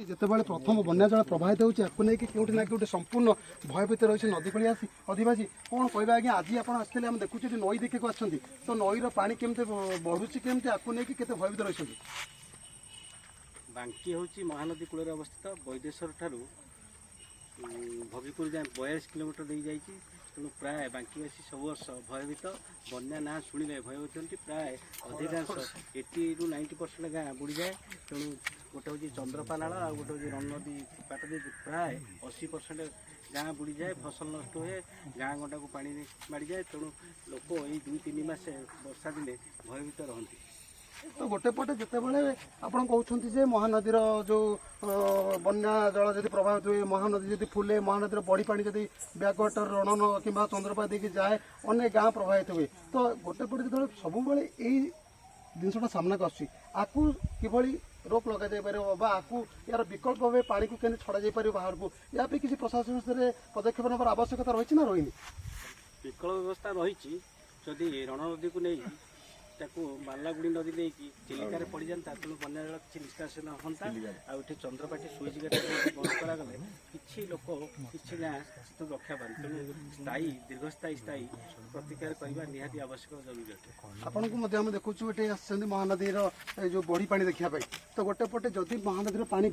ଯେତେବେଳେ ପ୍ରଥମ ବନ୍ୟା ଜଳ ପ୍ରବାହିତ ହେଉଛି ଆକୁ ନେଇକି କେଉଁଠି ନା କେଉଁଠି ସମ୍ପୂର୍ଣ୍ଣ ଭୟଭୀତ ରହିଛି ନଦୀ କୂଳିଆସି ଅଧିବାସୀ କ'ଣ କହିବା ଆଜ୍ଞା ଆଜି ଆପଣ ଆସିଥିଲେ ଆମେ ଦେଖୁଛୁ ଯେ ନଈ ଦେଖିବାକୁ ଆସିଛନ୍ତି ତ ନଈର ପାଣି କେମିତି ବଢ଼ୁଛି କେମିତି ଆକୁ ନେଇକି କେତେ ଭୟଭୀତ ରହିଛନ୍ତି? ବାଙ୍କି ହେଉଛି ମହାନଦୀ କୂଳରେ ଅବସ୍ଥିତ ବୈଦେଶ୍ୱର ଠାରୁ ଭଗୀପୁର ଯାଏଁ 42 କିଲୋମିଟର ଦେଇ ଯାଇଛି। ତେଣୁ ପ୍ରାୟ ବାଙ୍କିବାସୀ ସବୁ ବର୍ଷ ଭୟଭୀତ, ବନ୍ୟା ନାଁ ଶୁଣିଲେ ଭୟ ହେଉଛନ୍ତି। ପ୍ରାୟ ଅଧିକାଂଶ 80 ରୁ 90% ଗାଁ ବୁଡ଼ିଯାଏ। ତେଣୁ ଗୋଟେ ହେଉଛି ଚନ୍ଦ୍ରପା ନାଳ ଆଉ ଗୋଟେ ହେଉଛି ରଣନଦୀ ପାଟ ଦେଇ ପ୍ରାୟ 80% ଗାଁ ବୁଡ଼ିଯାଏ, ଫସଲ ନଷ୍ଟ ହୁଏ, ଗାଁ ଗଣ୍ଡାକୁ ପାଣି ମାଡ଼ିଯାଏ। ତେଣୁ ଲୋକ ଏଇ 2-3 ମାସ ବର୍ଷା ଦିନେ ଭୟଭୀତ ରହନ୍ତି। ତ ଗୋଟେ ପଟେ ଯେତେବେଳେ ଆପଣ କହୁଛନ୍ତି ଯେ ମହାନଦୀର ଯେଉଁ ବନ୍ୟା ଜଳ ଯଦି ପ୍ରଭାବିତ ହୁଏ, ମହାନଦୀ ଯଦି ଫୁଲେ, ମହାନଦୀର ବଢ଼ି ପାଣି ଯଦି ବ୍ୟାକୱାଟର ରଣନ କିମ୍ବା ଚନ୍ଦ୍ରପା ଦେଇକି ଯାଏ, ଅନେକ ଗାଁ ପ୍ରଭାବିତ ହୁଏ। ତ ଗୋଟେ ପଟେ ଯେତେବେଳେ ସବୁବେଳେ ଏଇ ଜିନିଷଟା ସାମ୍ନାକୁ ଆସୁଛି, ଆକୁ କିଭଳି ରୋକ ଲଗାଯାଇପାରିବ ବା ଆକୁ ଏହାର ବିକଳ୍ପ ଭାବେ ପାଣିକୁ କେମିତି ଛଡ଼ାଯାଇପାରିବ ବାହାରକୁ, ୟା ପାଇଁ କିଛି ପ୍ରଶାସନ ସ୍ତରରେ ପଦକ୍ଷେପ ନେବାର ଆବଶ୍ୟକତା ରହିଛି ନା ରହିନି? ବିକଳ୍ପ ବ୍ୟବସ୍ଥା ରହିଛି। ଯଦି ରଣନଦୀକୁ ନେଇ ତାକୁ ମାଲାଗୁଡ଼ି ନଦୀ ଦେଇକି ଚିଲିକାରେ ପଡ଼ିଯାନ୍ତା, ତେଣୁ ବନ୍ୟା ଜଳ କିଛି ନିଷ୍କାସନ ହୁଅନ୍ତା। ଆଉ ଏଠି ଚନ୍ଦ୍ରପାଟି ସୁଇଚ୍ ଗେଟ୍ ବନ୍ଦ କରାଗଲେ କିଛି ଲୋକ କିଛି ଗାଁ ସେଥିରୁ ରକ୍ଷା ପାଆନ୍ତି। ତେଣୁ ସ୍ଥାୟୀ ଦୀର୍ଘସ୍ଥାୟୀ ପ୍ରତିକାର କରିବା ନିହାତି ଆବଶ୍ୟକ ଜରୁରୀ ଅଟେ। ଆପଣଙ୍କୁ ମଧ୍ୟ ଆମେ ଦେଖୁଛୁ ଏଠି ଆସିଛନ୍ତି ମହାନଦୀର ଏ ଯେଉଁ ବଢ଼ି ପାଣି ଦେଖିବା ପାଇଁ। ତ ଗୋଟେ ପଟେ ଯଦି ମହାନଦୀର ପାଣି